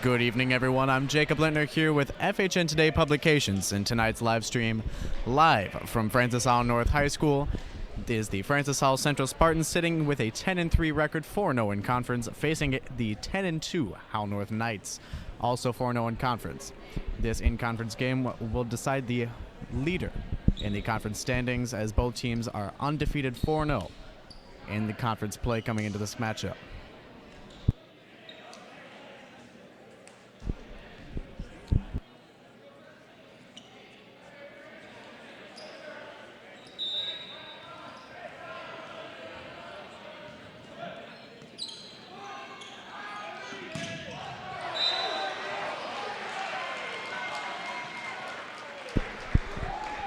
Good evening, everyone. I'm Jacob Lintner here with FHNtoday Publications, and tonight's live stream, live from Francis Howell North High School, is the Francis Howell Central Spartans sitting with a 10-3 record, 4-0 in conference, facing the 10-2 Howell North Knights, also 4-0 in conference. This in-conference game will decide the leader in the conference standings, as both teams are undefeated 4-0 in the conference play coming into this matchup.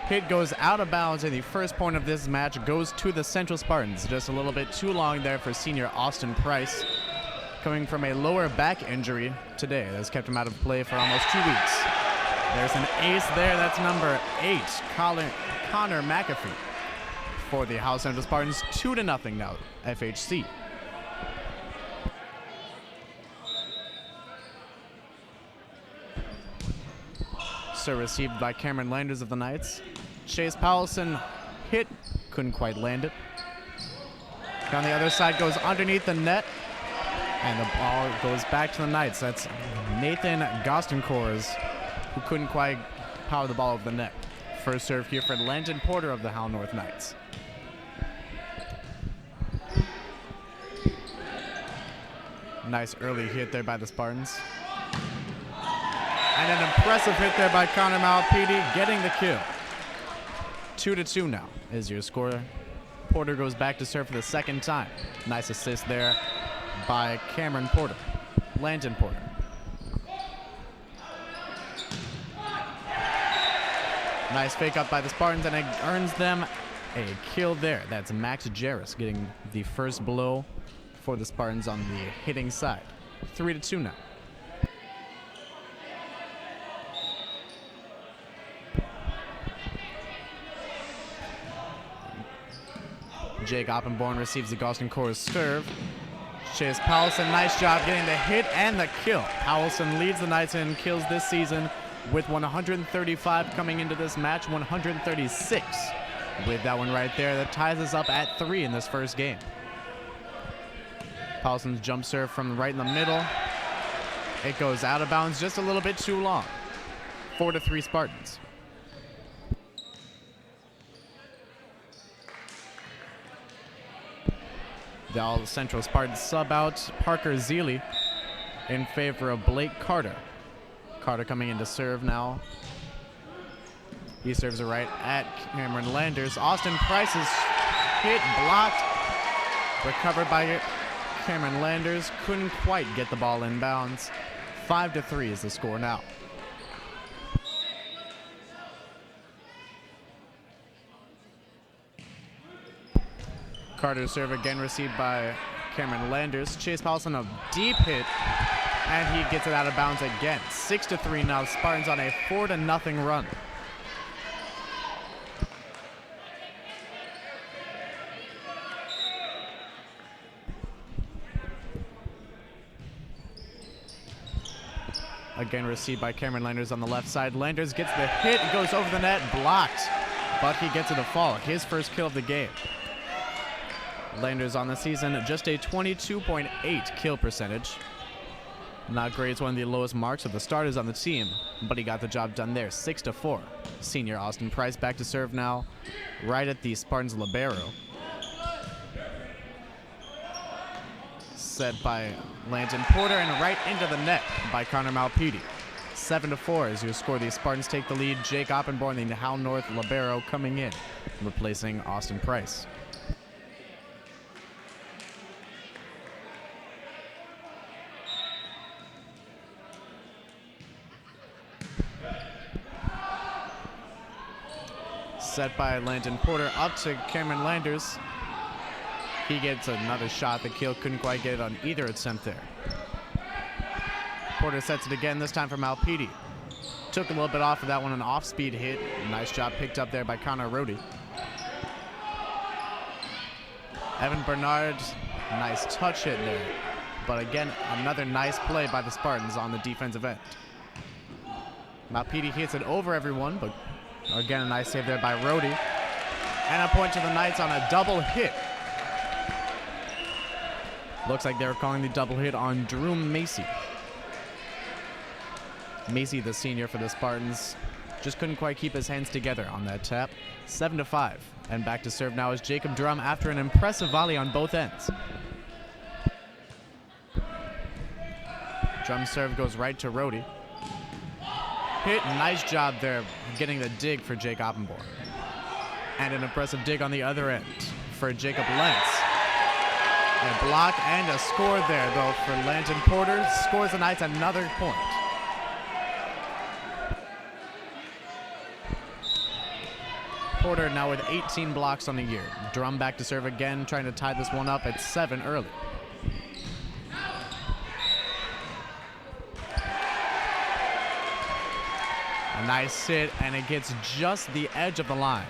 Hit goes out of bounds, and the first point of this match goes to the Central Spartans. Just a little bit too long there for senior Austin Price, coming from a lower back injury today. That's kept him out of play for almost 2 weeks. There's an ace there. That's number 8, Connor McAfee, for the Howell Central Spartans. 2-0 now, FHC. So received by Cameron Landers of the Knights. Chase Powelson hit, couldn't quite land it. On the other side, goes underneath the net, and the ball goes back to the Knights. That's Nathan Gostenkors, who couldn't quite power the ball over the net. First serve here for Landon Porter of the Howell North Knights. Nice early hit there by the Spartans. And an impressive hit there by Connor Malapidi, getting the kill. 2-2 now is your score. Porter goes back to serve for the second time. Nice assist there by Cameron Porter. Landon Porter. Nice fake up by the Spartans, and it earns them a kill there. That's Max Jarris getting the first blow for the Spartans on the hitting side. 3-2 now. Jake Oppenborn receives the Gostenkors serve. Chase Powelson, nice job getting the hit and the kill. Powelson leads the Knights in kills this season with 135 coming into this match, 136 with that one right there. That ties us up at 3 in this first game. Powelson's jump serve from right in the middle. It goes out of bounds just a little bit too long. 4-3 Spartans. The All Central Spartans sub out Parker Zeely in favor of Blake Carter. Carter coming in to serve now. He serves it right at Cameron Landers. Austin Price's hit blocked. Recovered by Cameron Landers. Couldn't quite get the ball in bounds. 5-3 is the score now. Carter's serve again received by Cameron Landers. Chase Paulson a deep hit, and he gets it out of bounds again. 6-3 now. Spartans on a 4-0 run. Again received by Cameron Landers on the left side. Landers gets the hit, goes over the net, blocked, but he gets it to fall. His first kill of the game. Landers on the season, just a 22.8 kill percentage. Not great, it's one of the lowest marks of the starters on the team, but he got the job done there, 6-4. Senior Austin Price back to serve now, right at the Spartans libero. Set by Landon Porter and right into the net by Connor Malpede. 7-4 as you score. The Spartans take the lead. Jake Oppenborn, the Howell North libero, coming in, replacing Austin Price. Set by Landon Porter up to Cameron Landers. He gets another shot. The kill couldn't quite get it on either attempt there. Porter sets it again, this time for Malpede. Took a little bit off of that one, an off-speed hit. Nice job picked up there by Connor Rohde. Evan Bernard, nice touch hit there. But again, another nice play by the Spartans on the defensive end. Malpede hits it over everyone, but again, a nice save there by Rohde. And a point to the Knights on a double hit. Looks like they were calling the double hit on Drew Macy. Macy, the senior for the Spartans, just couldn't quite keep his hands together on that tap. 7-5. And back to serve now is Jacob Drum after an impressive volley on both ends. Drum's serve goes right to Rohde. Hit, nice job there getting the dig for Jake Oppenborn. And an impressive dig on the other end for Jacob Lentz. A block and a score there, though, for Landon Porter. Scores the Knights another point. Porter now with 18 blocks on the year. Drum back to serve again, trying to tie this one up at 7 early. A nice hit, and it gets just the edge of the line.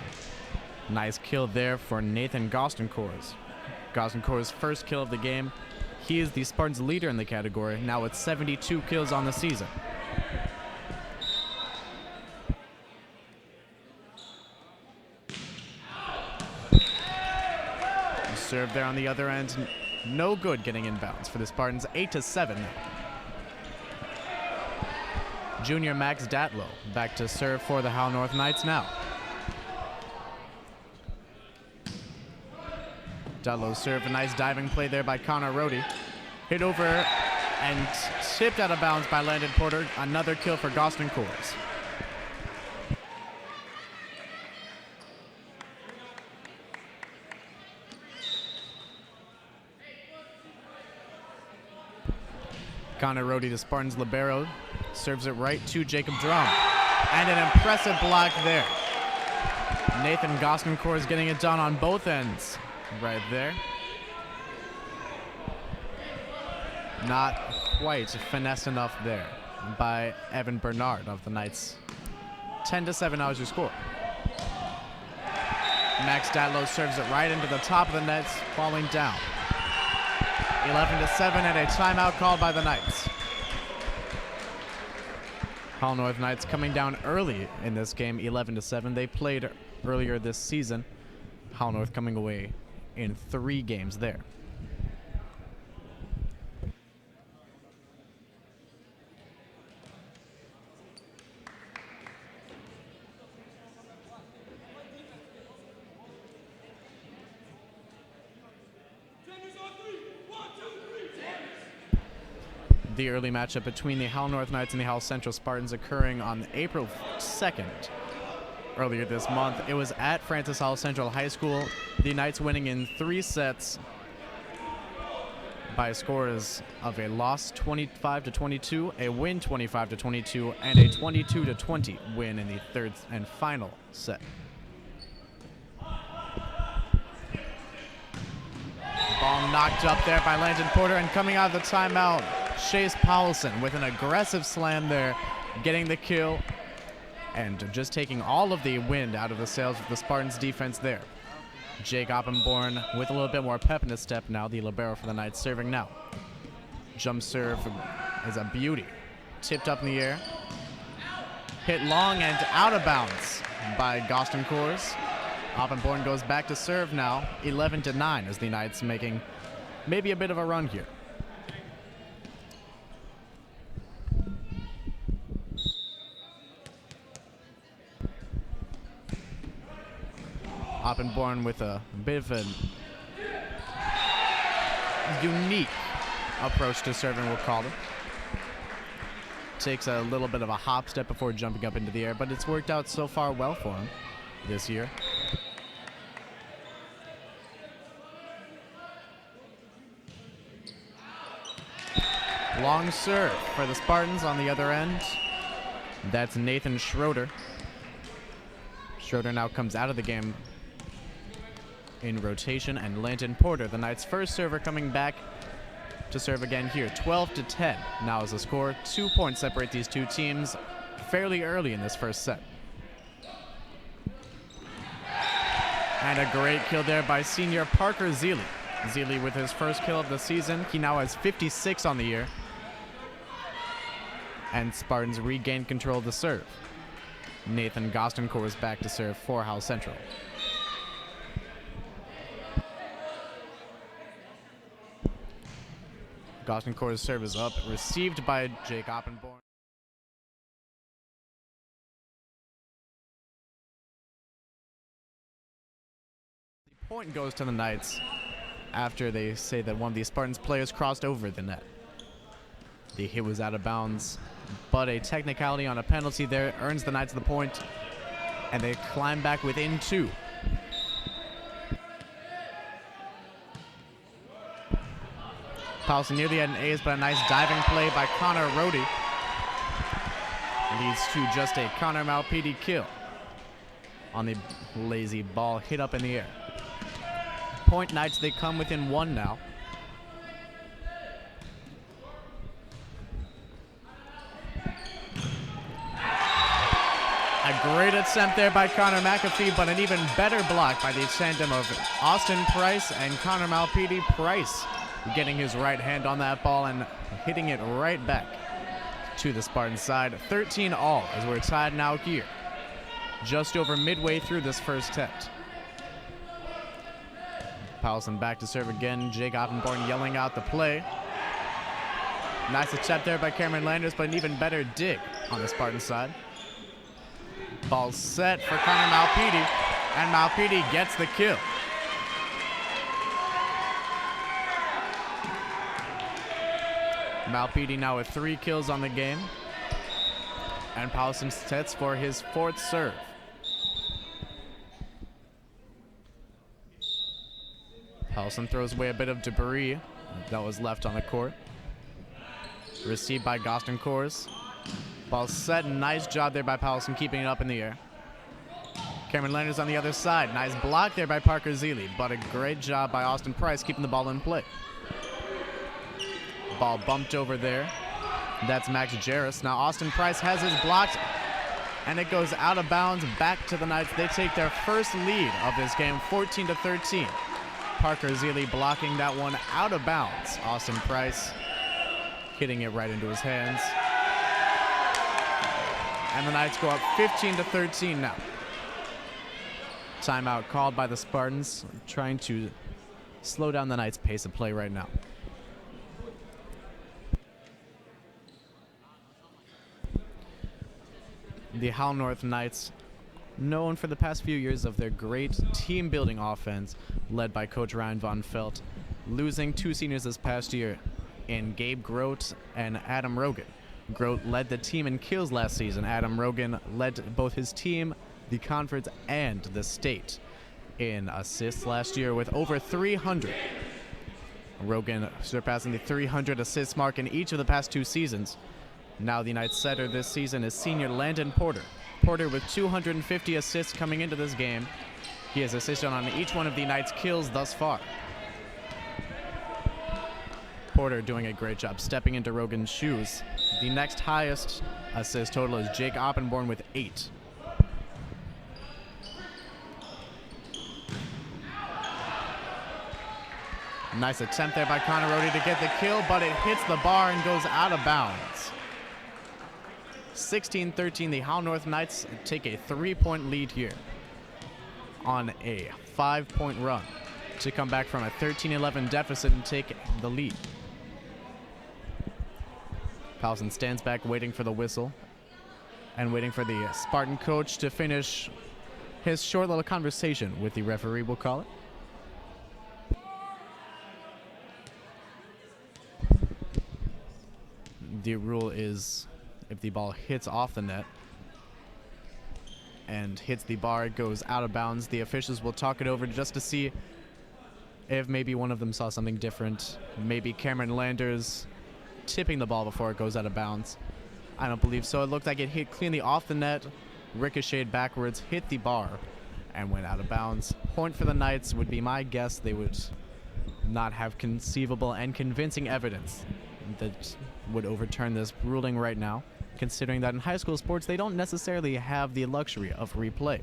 Nice kill there for Nathan Gostenkors. Gostenkor's first kill of the game. He is the Spartans leader in the category, now with 72 kills on the season. Serve there on the other end. No good getting inbounds for the Spartans. 8-7 now. Junior Max Datlow back to serve for the Howell North Knights now. Datlow's serve, a nice diving play there by Connor Rohde. Hit over and tipped out of bounds by Landon Porter. Another kill for Gostenkors. Connor Rohde, the Spartans libero, serves it right to Jacob Drum. And an impressive block there. Nathan Gostenkors getting it done on both ends. Right there. Not quite finessed enough there by Evan Bernard of the Knights. 10-7 now is your score. Max Datlow serves it right into the top of the nets, falling down. 11-7 and a timeout called by the Knights. Howell North Knights coming down early in this game, 11-7. They played earlier this season. Howell North coming away in 3 games there. The early matchup between the Howell North Knights and the Howell Central Spartans occurring on April 2nd. Earlier this month, it was at Francis Howell Central High School. The Knights winning in 3 sets by scores of a loss 25-22, a win 25-22, and a 22-20 win in the third and final set. Ball knocked up there by Landon Porter, and coming out of the timeout, Chase Powelson with an aggressive slam there, getting the kill and just taking all of the wind out of the sails of the Spartans defense there. Jake Oppenborn with a little bit more pep in his step now, the libero for the Knights serving now. Jump serve is a beauty. Tipped up in the air. Hit long and out of bounds by Goston Coors. Oppenborn goes back to serve now, 11-9 as the Knights making maybe a bit of a run here. Oppenborn with a bit of a unique approach to serving, we'll call it. Takes a little bit of a hop step before jumping up into the air, but it's worked out so far well for him this year. Long serve for the Spartans on the other end. That's Nathan Schroeder. Schroeder now comes out of the game in rotation, and Landon Porter, the Knights' first server, coming back to serve again here. 12-10 now is the score. 2 points separate these two teams fairly early in this first set. And a great kill there by senior Parker Zealy. Zealy with his first kill of the season. He now has 56 on the year. And Spartans regain control of the serve. Nathan Gostencourt is back to serve for Howell Central. Gostencourt's serve is up, received by Jake Oppenborn. The point goes to the Knights after they say that one of the Spartans players crossed over the net. The hit was out of bounds, but a technicality on a penalty there earns the Knights the point, and they climb back within 2. Powelson nearly had an ace, but a nice diving play by Connor Rohde leads to just a Connor Malpede kill on the lazy ball hit up in the air. Point Knights, they come within 1 now. A great attempt there by Connor McAfee, but an even better block by the tandem of Austin Price and Connor Malpede. Price getting his right hand on that ball and hitting it right back to the Spartan side. 13 all as we're tied now here, just over midway through this first set. Powelson back to serve again. Jake Oppenborn yelling out the play. Nice attempt there by Cameron Landers, but an even better dig on the Spartan side. Ball set for Connor Malpede, and Malpede gets the kill. Malpede now with 3 kills on the game, and Powelson sets for his 4th serve. Powelson throws away a bit of debris that was left on the court. Received by Goston Coors. Ball set, nice job there by Powelson keeping it up in the air. Cameron Landers on the other side. Nice block there by Parker Zealy, but a great job by Austin Price keeping the ball in play. Ball bumped over there. That's Max Jarris. Now Austin Price has his blocked, and it goes out of bounds back to the Knights. They take their first lead of this game, 14-13. Parker Zealy blocking that one out of bounds. Austin Price hitting it right into his hands. And the Knights go up 15-13 now. Timeout called by the Spartans, trying to slow down the Knights' pace of play right now. The Howell North Knights, known for the past few years of their great team-building offense, led by Coach Ryan Von Felt, losing 2 seniors this past year in Gabe Grote and Adam Rogan. Grote led the team in kills last season. Adam Rogan led both his team, the conference, and the state in assists last year with over 300. Rogan surpassing the 300 assist mark in each of the past 2 seasons. Now the United setter this season is senior Landon Porter. Porter with 250 assists coming into this game. He has assisted on each one of the Knights' kills thus far. Porter doing a great job stepping into Rogan's shoes. The next highest assist total is Jake Oppenborn with 8. Nice attempt there by Connor Rohde to get the kill, but it hits the bar and goes out of bounds. 16-13, the Howell North Knights take a 3-point lead here on a 5-point run to come back from a 13-11 deficit and take the lead. Powelson stands back waiting for the whistle and waiting for the Spartan coach to finish his short little conversation with the referee, we'll call it. The rule is if the ball hits off the net and hits the bar, it goes out of bounds. The officials will talk it over just to see if maybe one of them saw something different. Maybe Cameron Landers tipping the ball before it goes out of bounds. I don't believe so. It looked like it hit cleanly off the net, ricocheted backwards, hit the bar, and went out of bounds. Point for the Knights would be my guess. They would not have conceivable and convincing evidence that would overturn this ruling right now, considering that in high school sports they don't necessarily have the luxury of replay.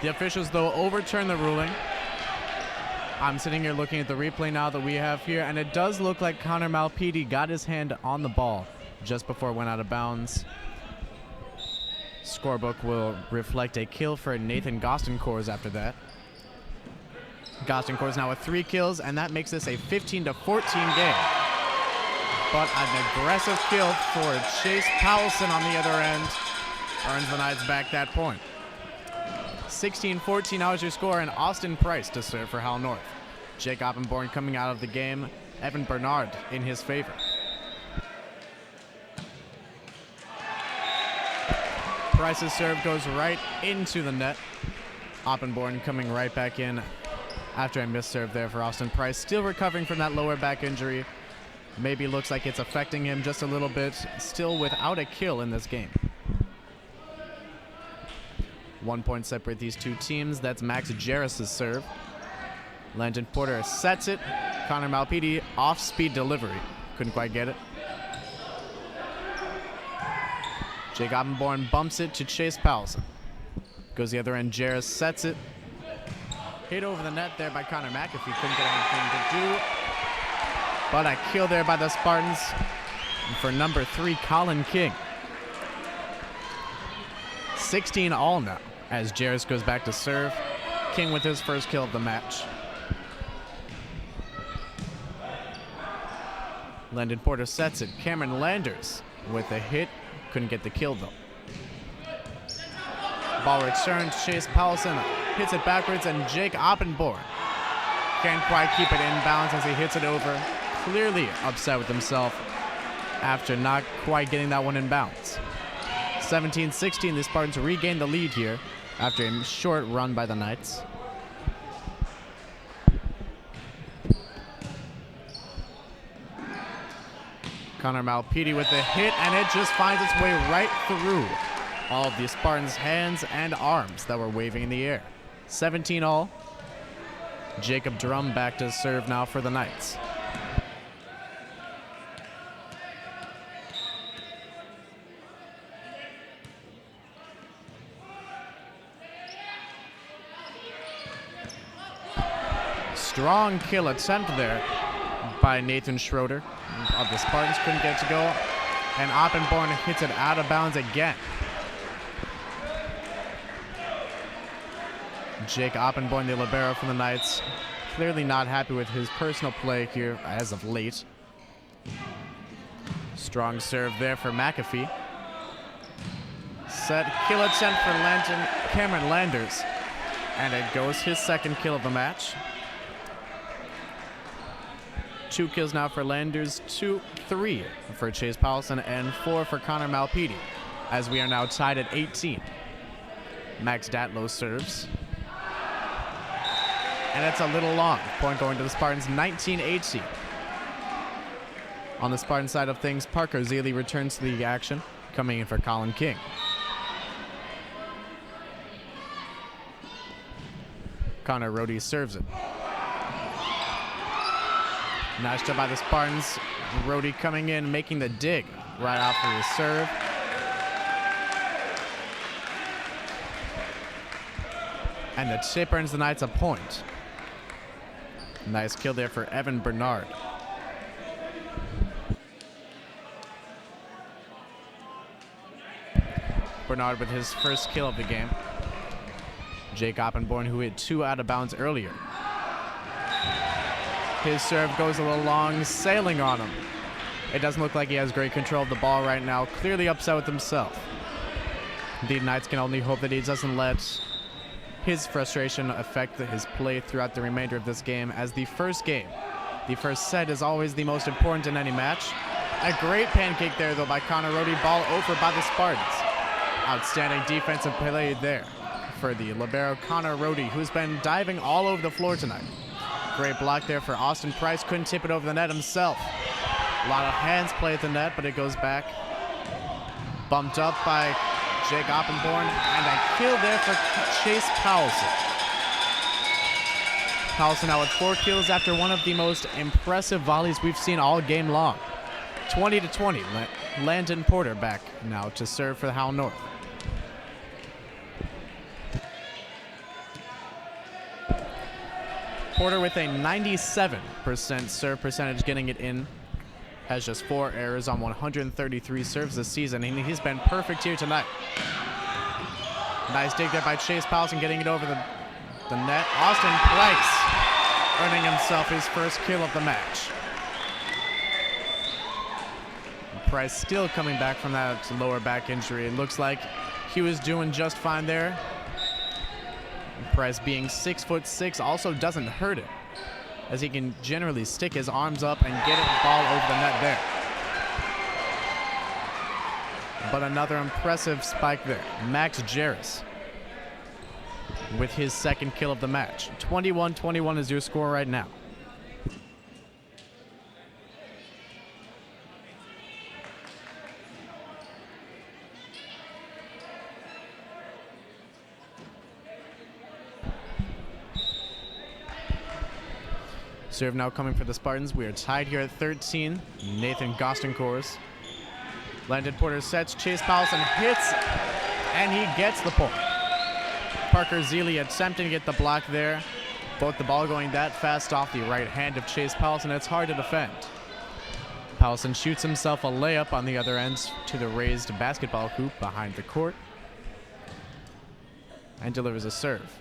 The officials, though, overturn the ruling. I'm sitting here looking at the replay now that we have here, and it does look like Connor Malpede got his hand on the ball just before it went out of bounds. Scorebook will reflect a kill for Nathan Gostenkors after that. Gostenkors now with 3 kills, and that makes this a 15-14 game. But an aggressive kill for Chase Powelson on the other end earns the Knights back that point. 16-14 now is your score, and Austin Price to serve for Howell North. Jake Oppenborn coming out of the game. Evan Bernard in his favor. Price's serve goes right into the net. Oppenborn coming right back in after a missed serve there for Austin Price. Still recovering from that lower back injury. Maybe looks like it's affecting him just a little bit. Still without a kill in this game. 1 point separate these two teams. That's Max Jarris' serve. Landon Porter sets it. Connor Malpede off-speed delivery. Couldn't quite get it. Jake Oppenborn bumps it to Chase Powelson. Goes the other end. Jarris sets it. Hit over the net there by Connor McAfee. Couldn't get anything to do. But a kill there by the Spartans. And for number 3, Colin King. 16 all now as Jarris goes back to serve. King with his first kill of the match. Landon Porter sets it. Cameron Landers with a hit. Couldn't get the kill though. Ball returned. Chase Powelson hits it backwards, and Jake Oppenborn can't quite keep it in bounds as he hits it over. Clearly upset with himself after not quite getting that one in bounds. 17-16, the Spartans regain the lead here after a short run by the Knights. Connor Malpede with the hit, and it just finds its way right through all of the Spartans' hands and arms that were waving in the air. 17 all. Jacob Drum back to serve now for the Knights. Strong kill attempt there by Nathan Schroeder of the Spartans. Couldn't get it to go. And Oppenborn hits it out of bounds again. Jake Oppenborn, the libero from the Knights, clearly not happy with his personal play here as of late. Strong serve there for McAfee. Set kill attempt for Cameron Landers. And it goes his second kill of the match. 2 kills now for Landers, 3 for Chase Powelson, and 4 for Connor Malpede, as we are now tied at 18. Max Datlow serves. And it's a little long. Point going to the Spartans, 19-18. On the Spartan side of things, Parker Zealy returns to the action, coming in for Colin King. Connor Rohde serves it. Nice job by the Spartans. Rohde coming in, making the dig right off of the serve. And the tip earns the Knights a point. Nice kill there for Evan Bernard. Bernard with his first kill of the game. Jake Oppenborn, who hit 2 out of bounds earlier. His serve goes a little long, sailing on him. It doesn't look like he has great control of the ball right now. Clearly upset with himself. The Knights can only hope that he doesn't let his frustration affect his play throughout the remainder of this game, as the first set is always the most important in any match. A great pancake there, though, by Connor Rohde. Ball over by the Spartans. Outstanding defensive play there for the libero Connor Rohde, who's been diving all over the floor tonight. Great block there for Austin Price. Couldn't tip it over the net himself. A lot of hands play at the net, but it goes back. Bumped up by Jake Oppenborn, and a kill there for Chase Powelson. Powelson now with 4 kills after one of the most impressive volleys we've seen all game long. 20-20. Landon Porter back now to serve for the Howell North. Porter with a 97% serve percentage, getting it in. Has just 4 errors on 133 serves this season, and he's been perfect here tonight. Nice dig there by Chase Powelson, getting it over the net. Austin Price earning himself his first kill of the match. Price still coming back from that lower back injury. It looks like he was doing just fine there. Price, being 6'6", also doesn't hurt it, as he can generally stick his arms up and get the ball over the net there. But another impressive spike there. Max Jarris with his second kill of the match. 21-21 is your score right now. Serve now coming for the Spartans. We are tied here at 13. Nathan Gostenkors. Landon Porter sets. Chase Powelson hits, and he gets the point. Parker Zealy attempting to get the block there. Both the ball going that fast off the right hand of Chase Powelson. It's hard to defend. Powelson shoots himself a layup on the other end to the raised basketball hoop behind the court and delivers a serve.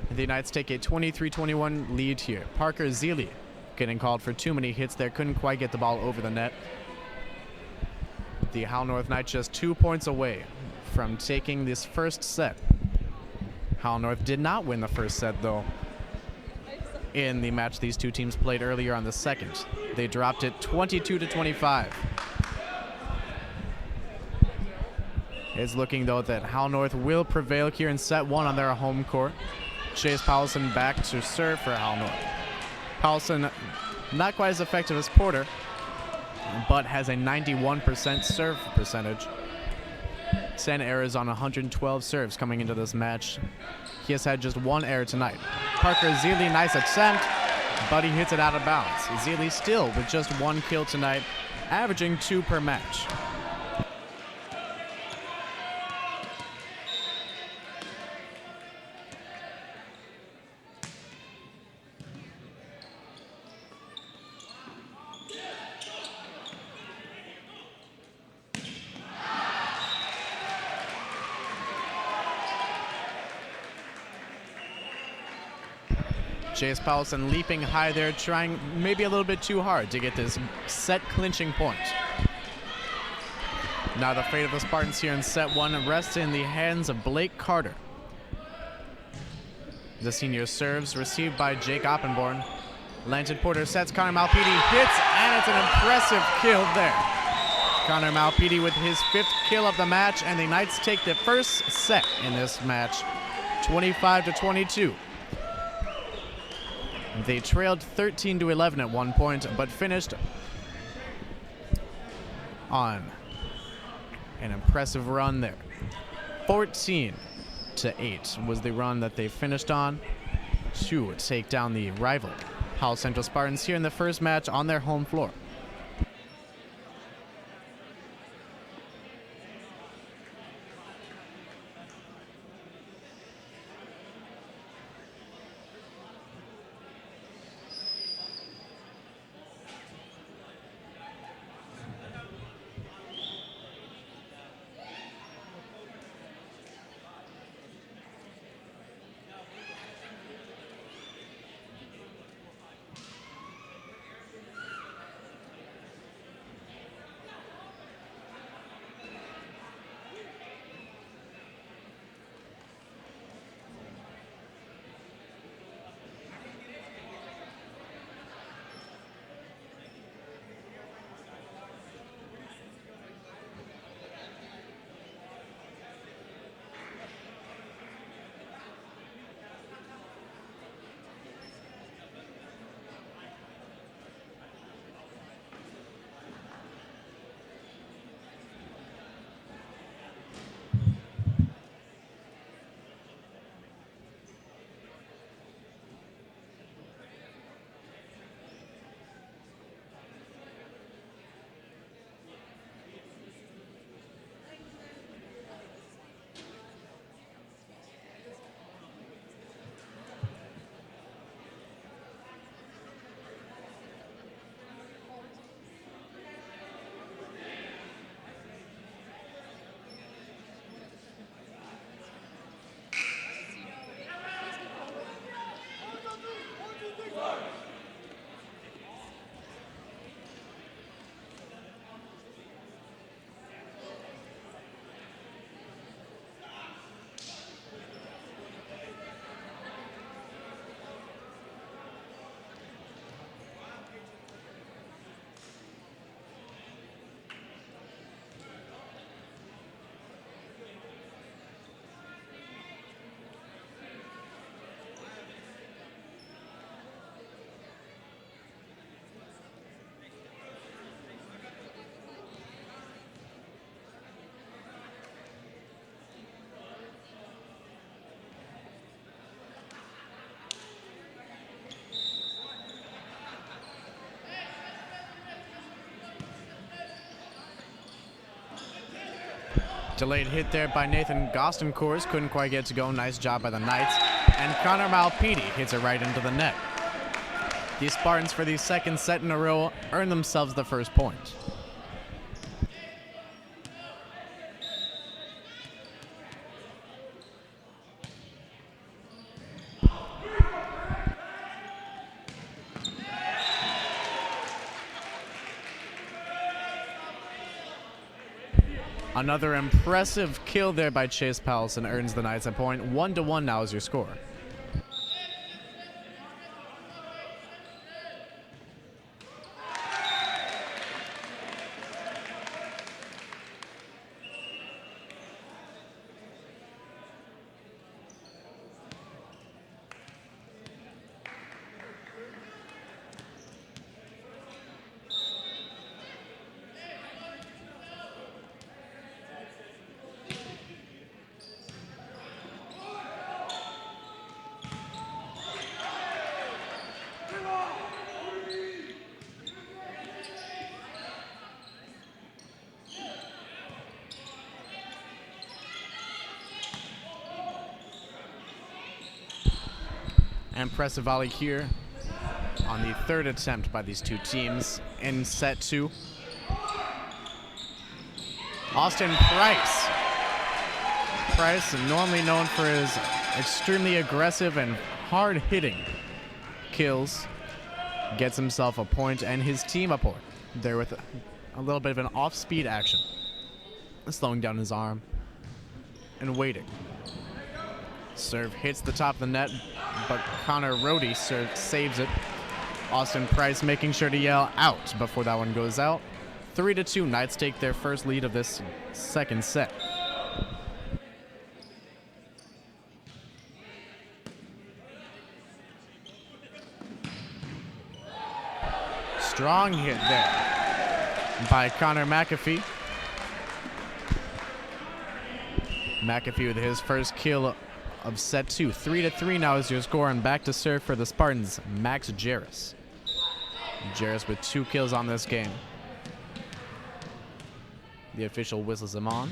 The Knights take a 23-21 lead here. Parker Zealy getting called for too many hits there. Couldn't quite get the ball over the net. The Howell North Knights just 2 points away from taking this first set. Howell North did not win the first set, though, in the match these two teams played earlier on the second. They dropped it 22-25. It's looking, though, that Howell North will prevail here in set one on their home court. Chase Powelson back to serve for Howell North. Powelson not quite as effective as Porter, but has a 91% serve percentage. 10 errors on 112 serves coming into this match. He has had just one error tonight. Parker Zealy, nice attempt, but he hits it out of bounds. Zealy still with just one kill tonight, averaging 2 per match. Chase Powelson leaping high there, trying maybe a little bit too hard to get this set clinching point. Now the fate of the Spartans here in set one rests in the hands of Blake Carter. The senior serves, received by Jake Oppenborn. Landon Porter sets, Connor Malpede hits, and it's an impressive kill there. Connor Malpede with his 5th kill of the match, and the Knights take the first set in this match, 25-22. They trailed 13-11 at one point, but finished on an impressive run there. 14-8 was the run that they finished on to take down the rival Howell Central Spartans here in the first match on their home floor. Delayed hit there by Nathan Gostenkors. Couldn't quite get to go. Nice job by the Knights. And Connor Malpede hits it right into the net. The Spartans, for the second set in a row, earn themselves the first point. Another impressive kill there by Chase Powelson earns the Knights a point. 1-1 now is your score. Impressive volley here on the third attempt by these two teams in set 2. Austin Price. Price, normally known for his extremely aggressive and hard-hitting kills, gets himself a point and his team a point. There with a little bit of an off-speed action. Slowing down his arm and waiting. Serve hits the top of the net, but Connor Rohde saves it. Austin Price making sure to yell out before that one goes out. 3-2, Knights take their first lead of this second set. Strong hit there by Connor McAfee. McAfee with his first kill of set 2. 3-3 now is your score, and back to serve for the Spartans, Max Jarris. Jarris with 2 kills on this game. The official whistles him on.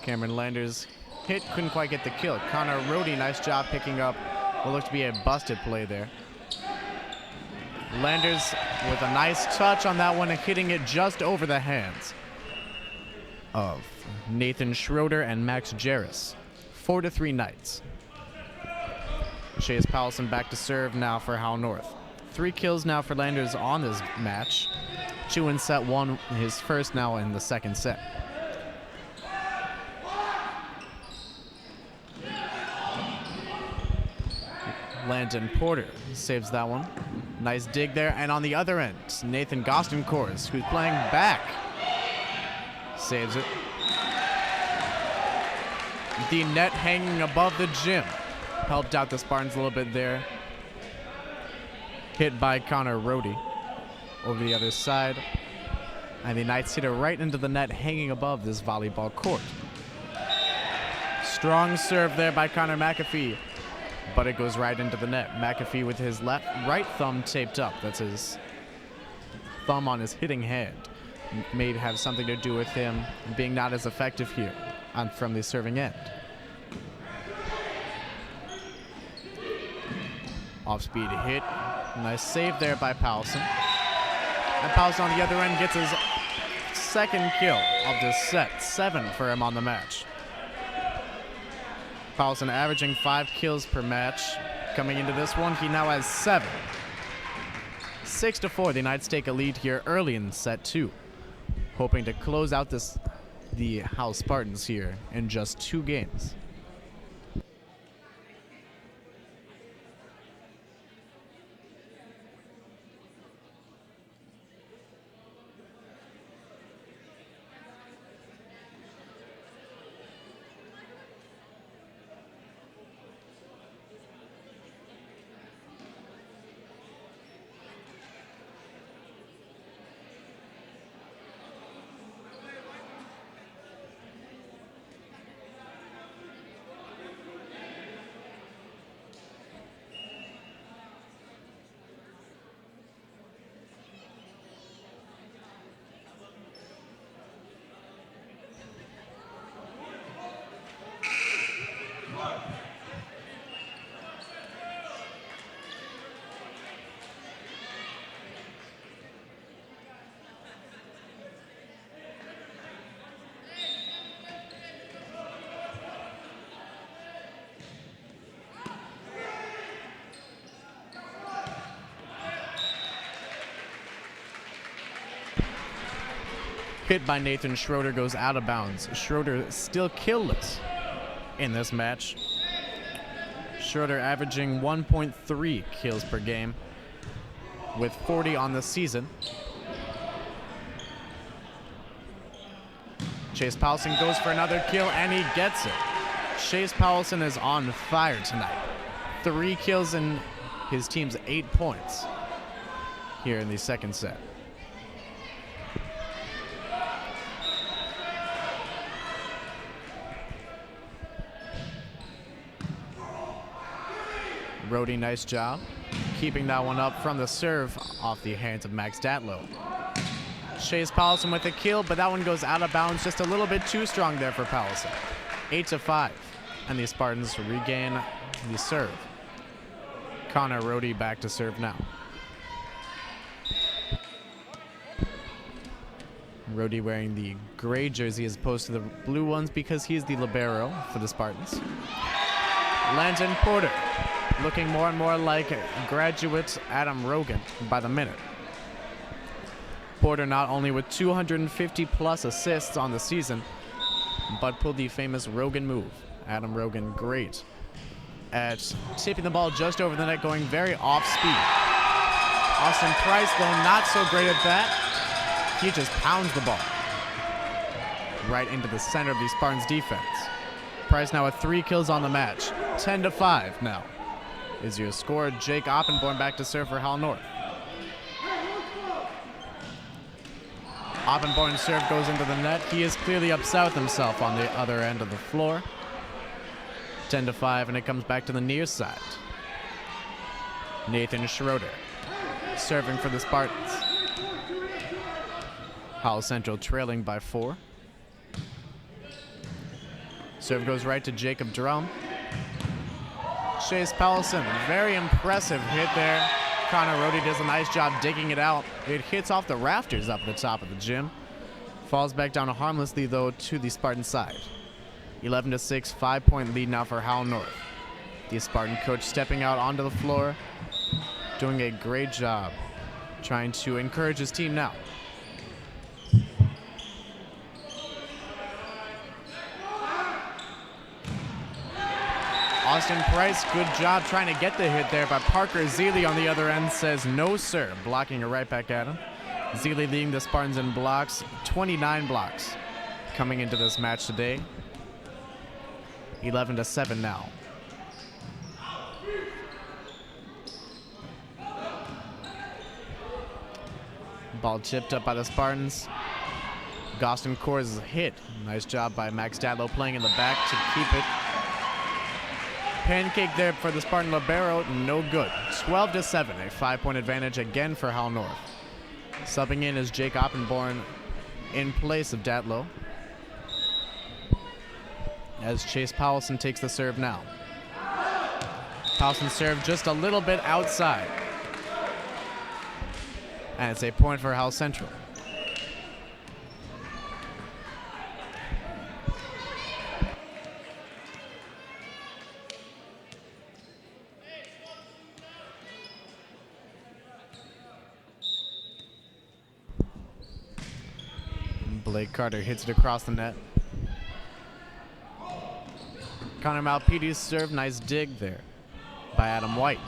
Cameron Landers hit, couldn't quite get the kill. Connor Rohde, nice job picking up what looked to be a busted play there. Landers with a nice touch on that one, hitting it just over the hands of Nathan Schroeder and Max Jarris. 4-3 Knights. Chase Powelson back to serve now for Howell North. 3 kills now for Landers on this match. 2 in set 1, his first now in the second set. Landon Porter saves that one. Nice dig there. And on the other end, Nathan Gostenkors, who's playing back, saves it. The net hanging above the gym helped out the Spartans a little bit there. Hit by Connor Rohde over the other side. And the Knights hit it right into the net hanging above this volleyball court. Strong serve there by Connor McAfee, but it goes right into the net. McAfee with his right thumb taped up. That's his thumb on his hitting hand. May have something to do with him being not as effective here from the serving end. Off-speed hit. Nice save there by Powelson. And Powelson on the other end gets his second kill of this set. 7 for him on the match. Powelson averaging 5 kills per match. Coming into this one, he now has 7. 6-4, the Knights take a lead here early in set 2. Hoping to close out the Howell Spartans here in just 2 games. Hit by Nathan Schroeder goes out of bounds. Schroeder still killless in this match. Schroeder averaging 1.3 kills per game with 40 on the season. Chase Powelson goes for another kill, and he gets it. Chase Powelson is on fire tonight. 3 kills in his team's 8 points here in the second set. Rhodey, nice job keeping that one up from the serve off the hands of Max Datlow. Chase Powelson with a kill, but that one goes out of bounds just a little bit too strong there for Powelson. 8-5, and the Spartans regain the serve. Connor Rhodey back to serve now. Rhodey wearing the gray jersey as opposed to the blue ones because he's the libero for the Spartans. Landon Porter looking more and more like graduate Adam Rogan by the minute. Porter not only with 250 plus assists on the season, but pulled the famous Rogan move. Adam Rogan great at tipping the ball just over the net, going very off speed. Austin Price, though, not so great at that. He just pounds the ball right into the center of the Spartans defense. Price now with 3 kills on the match. 10-5 now is your score. Jake Oppenborn back to serve for Howell North. Oppenborn's serve goes into the net. He is clearly upset with himself on the other end of the floor. 10-5, and it comes back to the near side. Nathan Schroeder serving for the Spartans. Howell Central trailing by 4. Serve goes right to Jacob Drum. Chase Powelson, very impressive hit there. Connor Rhodey does a nice job digging it out. It hits off the rafters up at the top of the gym. Falls back down harmlessly, though, to the Spartan side. 11-6, 5-point lead now for Howell North. The Spartan coach stepping out onto the floor, doing a great job trying to encourage his team now. Austin Price, good job trying to get the hit there, but Parker Zeeley on the other end says no sir, blocking it right back at him. Zeeley leading the Spartans in blocks, 29 blocks coming into this match today. 11-7 now. Ball tipped up by the Spartans. Gostin Coors hit. Nice job by Max Datlow playing in the back to keep it. Pancake there for the Spartan libero, no good. 12-7, a 5-point advantage again for Howell North. Subbing in is Jake Oppenborn in place of Datlow, as Chase Powelson takes the serve now. Powelson serve just a little bit outside. And it's a point for Howell Central. Blake Carter hits it across the net. Connor Malpedi's serve, nice dig there by Adam White.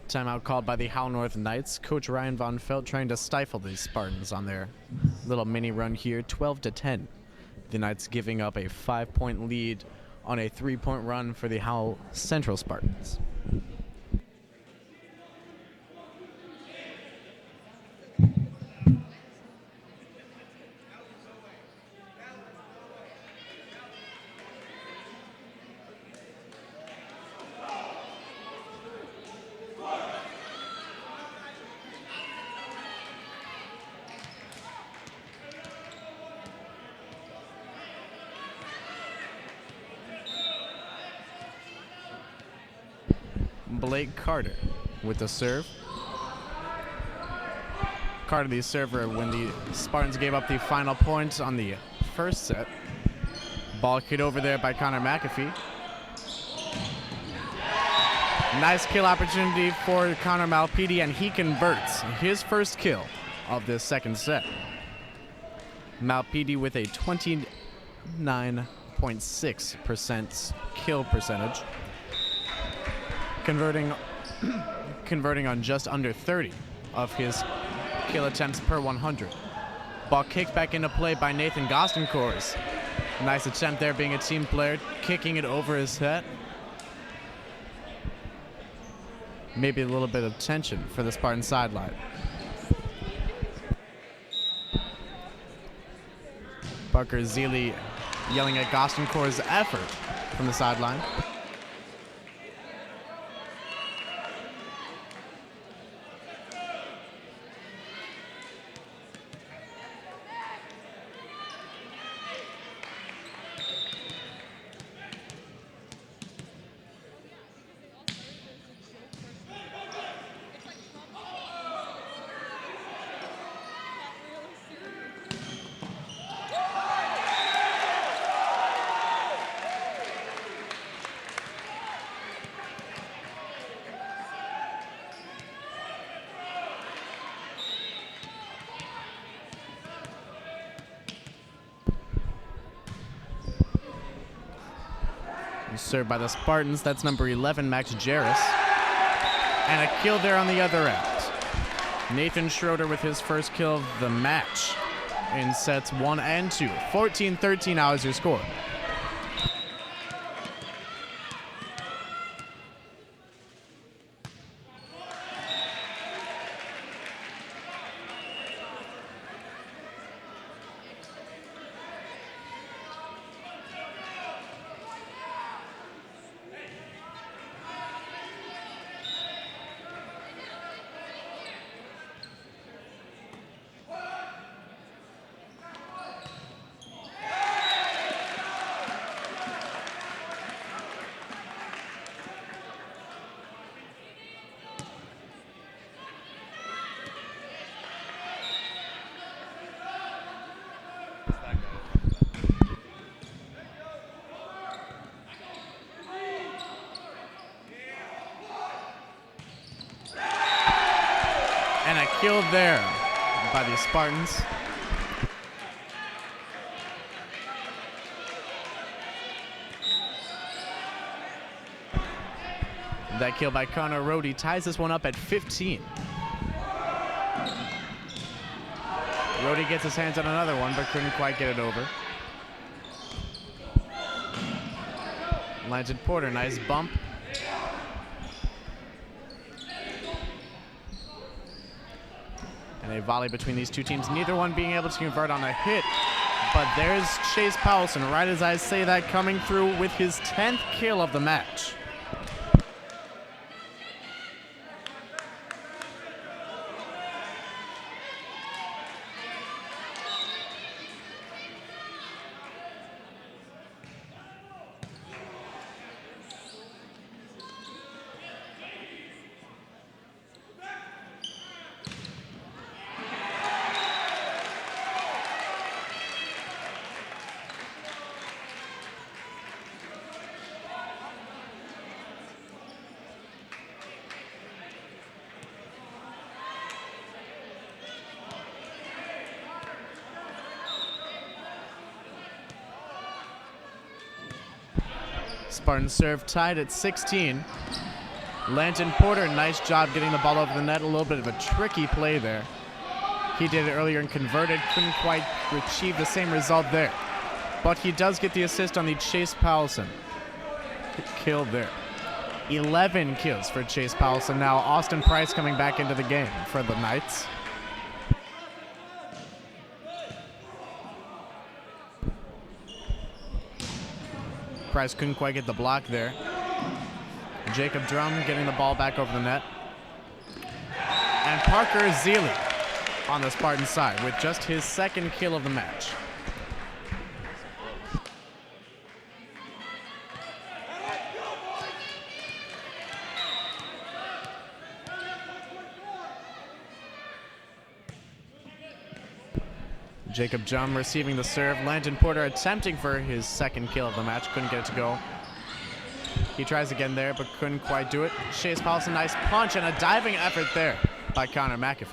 Timeout called by the Howell North Knights. Coach Ryan Von Felt trying to stifle these Spartans on their little mini run here, 12-10. The Knights giving up a 5-point lead on a 3-point run for the Howell Central Spartans. Blake Carter with the serve. Carter, the server, when the Spartans gave up the final point on the first set. Ball hit over there by Connor McAfee. Nice kill opportunity for Connor Malpede, and he converts his first kill of this second set. Malpede with a 29.6% kill percentage. Converting on just under 30 of his kill attempts per 100. Ball kicked back into play by Nathan Gostenkors. Nice attempt there, being a team player, kicking it over his head. Maybe a little bit of tension for the Spartan sideline. Parker Zeely yelling at Gostenkors' effort from the sideline. Served by the Spartans, that's number 11, Max Jarris. And a kill there on the other end. Nathan Schroeder with his first kill of the match in sets 1 and 2. 14-13 now is your score. And a kill there by the Spartans. That kill by Connor Rohde ties this one up at 15. Rohde gets his hands on another one, but couldn't quite get it over. Landed Porter, nice bump. And a volley between these two teams, neither one being able to convert on a hit. But there's Chase Powelson, right as I say that, coming through with his 10th kill of the match. Spartans serve tied at 16. Landon Porter, nice job getting the ball over the net. A little bit of a tricky play there. He did it earlier and converted. Couldn't quite achieve the same result there. But he does get the assist on the Chase Powelson. Kill there. 11 kills for Chase Powelson. Now Austin Price coming back into the game for the Knights. Price couldn't quite get the block there. Jacob Drum getting the ball back over the net. And Parker Zealy on the Spartan side with just his second kill of the match. Jacob Drum receiving the serve. Landon Porter attempting for his second kill of the match. Couldn't get it to go. He tries again there, but couldn't quite do it. Chase Powelson, nice punch and a diving effort there by Connor McAfee.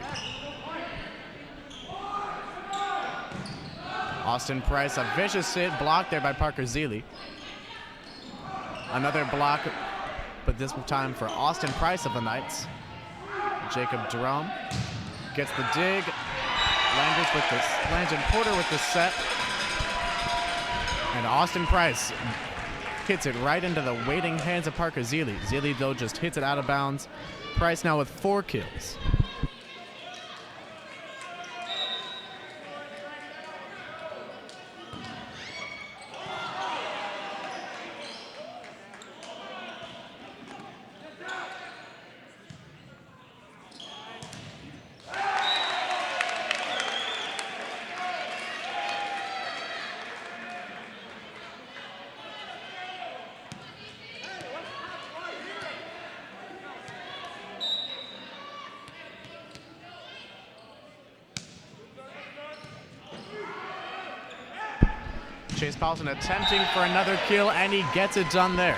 Austin Price, a vicious hit, blocked there by Parker Zealy. Another block, but this time for Austin Price of the Knights. Jacob Drum gets the dig. Landon Porter with the set. And Austin Price hits it right into the waiting hands of Parker Zealy. Zealy, though, just hits it out of bounds. Price now with 4 kills. Chase Powelson attempting for another kill, and he gets it done there.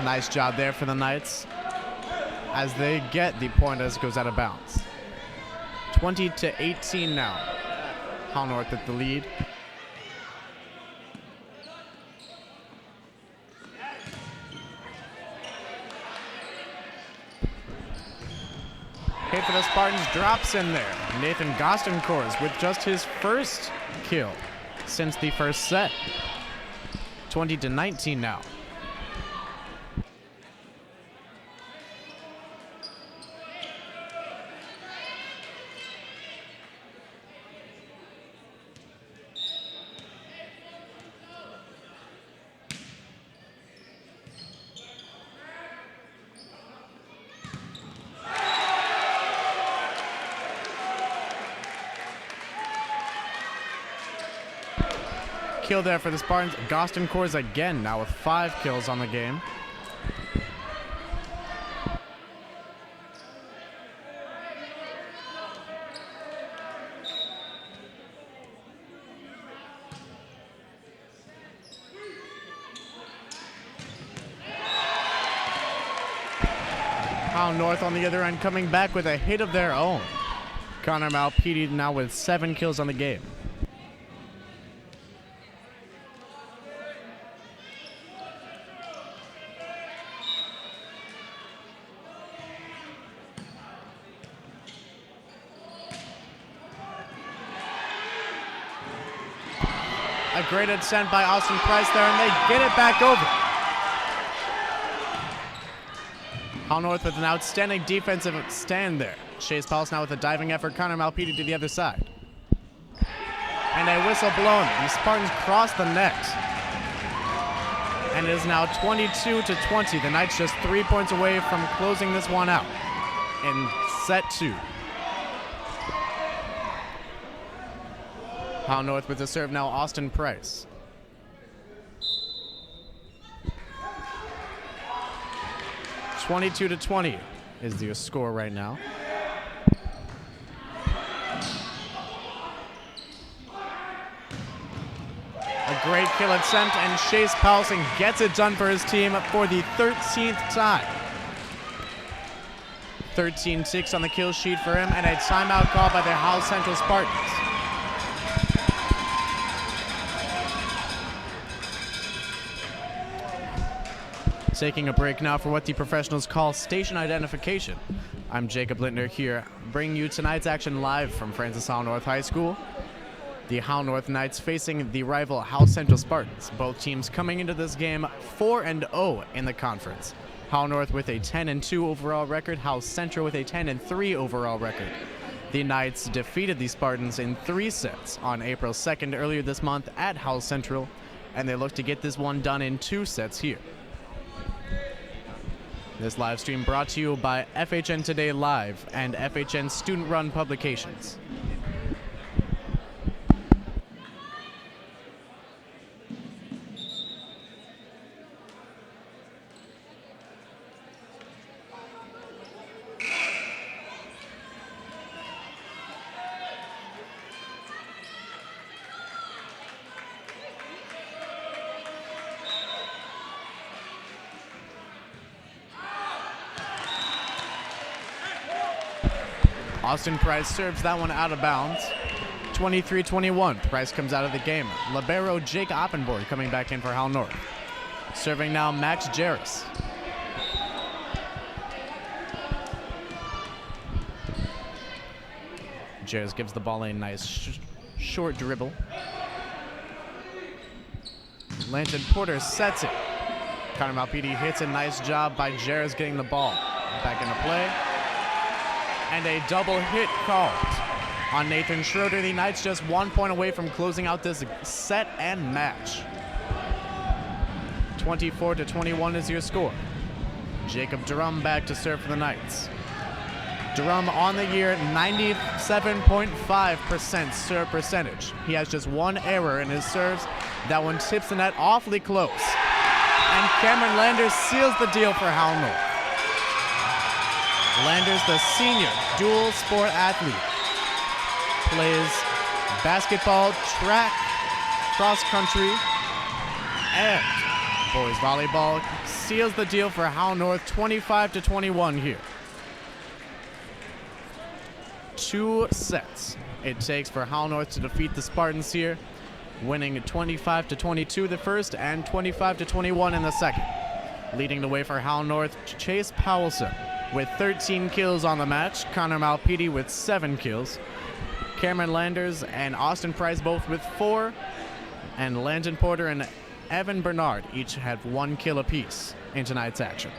Nice job there for the Knights as they get the point as it goes out of bounds. 20-18 now. Howell North at the lead. Hit for the Spartans, drops in there. Nathan Gostenkors with just his first kill since the first set. 20-19 now. Kill there for the Spartans. Gostenkors again now with 5 kills on the game. Howell North on the other end coming back with a hit of their own. Connor Malpede now with 7 kills on the game. A great attempt by Austin Price there, and they get it back over. Howell North with an outstanding defensive stand there. Chase Powelson now with a diving effort. Connor Malpede to the other side. And a whistle blown. The Spartans cross the net. And it is now 22-20. The Knights just 3 points away from closing this one out in set 2. Howell North with the serve now, Austin Price. (22-20) is the score right now. great kill attempt, and Chase Powelson gets it done for his team for the 13th time. 13 ticks on the kill sheet for him, and a timeout call by the Howell Central Spartans. Taking a break now for what the professionals call station identification. I'm Jacob Lintner here, bringing you tonight's action live from Francis Howell North High School. The Howell North Knights facing the rival Howell Central Spartans. Both teams coming into this game 4-0 in the conference. Howell North with a 10-2 overall record, Howell Central with a 10-3 overall record. The Knights defeated the Spartans in 3 sets on April 2nd earlier this month at Howell Central, and they look to get this one done in 2 sets here. This live stream brought to you by FHNtoday Live and FHN student-run publications. Austin Price serves that one out of bounds. 23-21. Price comes out of the game. Libero Jake Oppenborg coming back in for Howell North. Serving now Max Jarris. Jarris gives the ball a nice short dribble. Landon Porter sets it. Connor Malpede hits a nice job by Jarris getting the ball back into play. And a double hit called on Nathan Schroeder. The Knights just 1 point away from closing out this set and match. 24-21 is your score. Jacob Durum back to serve for the Knights. Durum on the year, 97.5% serve percentage. He has just 1 error in his serves. That one tips the net awfully close. And Cameron Landers seals the deal for Howell North. Landers, the senior dual sport athlete, plays basketball, track, cross country, and boys volleyball. Seals the deal for Howell North, 25-21 here. 2 sets it takes for Howell North to defeat the Spartans here, winning 25-22 the first and 25-21 in the second. Leading the way for Howell North, Chase Powelson with 13 kills on the match, Connor Malpede with 7 kills, Cameron Landers and Austin Price both with 4, and Landon Porter and Evan Bernard each had 1 kill apiece in tonight's action.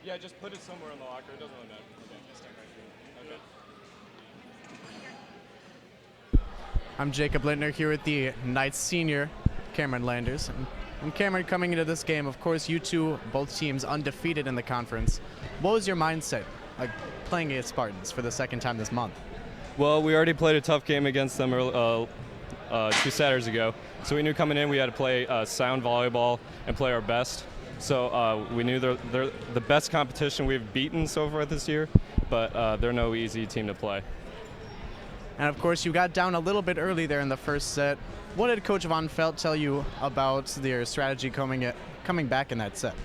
Yeah, just put it somewhere in the locker. It doesn't really matter. Okay, stand right here. Okay. I'm Jacob Lintner here with the Knights senior, Cameron Landers. And Cameron, coming into this game, of course, you two, both teams undefeated in the conference. What was your mindset like playing against Spartans for the second time this month? Well, we already played a tough game against them 2 Saturdays ago. So we knew coming in we had to play sound volleyball and play our best. So we knew they're the best competition we've beaten so far this year, but they're no easy team to play. And of course, you got down a little bit early there in the first set. What did Coach Von Felt tell you about their strategy coming back in that set?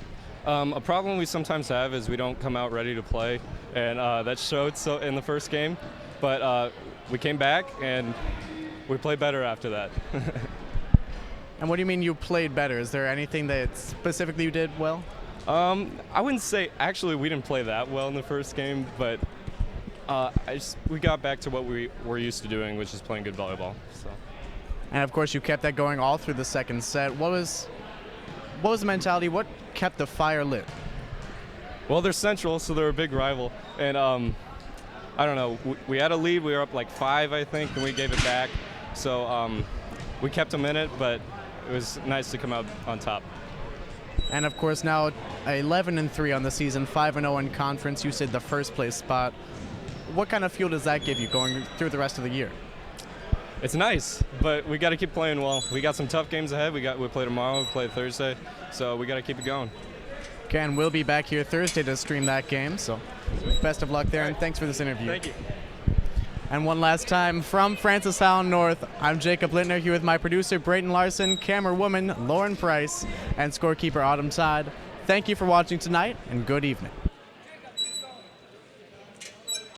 A problem we sometimes have is we don't come out ready to play, and that showed in the first game. But we came back and we played better after that. And what do you mean you played better? Is there anything that specifically you did well? I wouldn't say, actually we didn't play that well in the first game, but we got back to what we were used to doing, which is playing good volleyball. So. And of course you kept that going all through the second set. What was the mentality? What kept the fire lit? Well, they're Central, so they're a big rival. And I don't know, we had a lead, we were up like 5, I think, and we gave it back. So we kept them in it, but it was nice to come out on top. And of course now 11-3 on the season, 5-0 in conference. You said the first place spot. What kind of feel does that give you going through the rest of the year? It's nice, but we got to keep playing well. We got some tough games ahead. We play tomorrow, we play Thursday, so we got to keep it going. Okay, and we'll be back here Thursday to stream that game, so best of luck there, and thanks for this interview. Thank you. And one last time from Francis Howell North, I'm Jacob Lintner here with my producer Brayton Larson, camera woman Lauren Price, and scorekeeper Autumn Todd. Thank you for watching tonight, and good evening.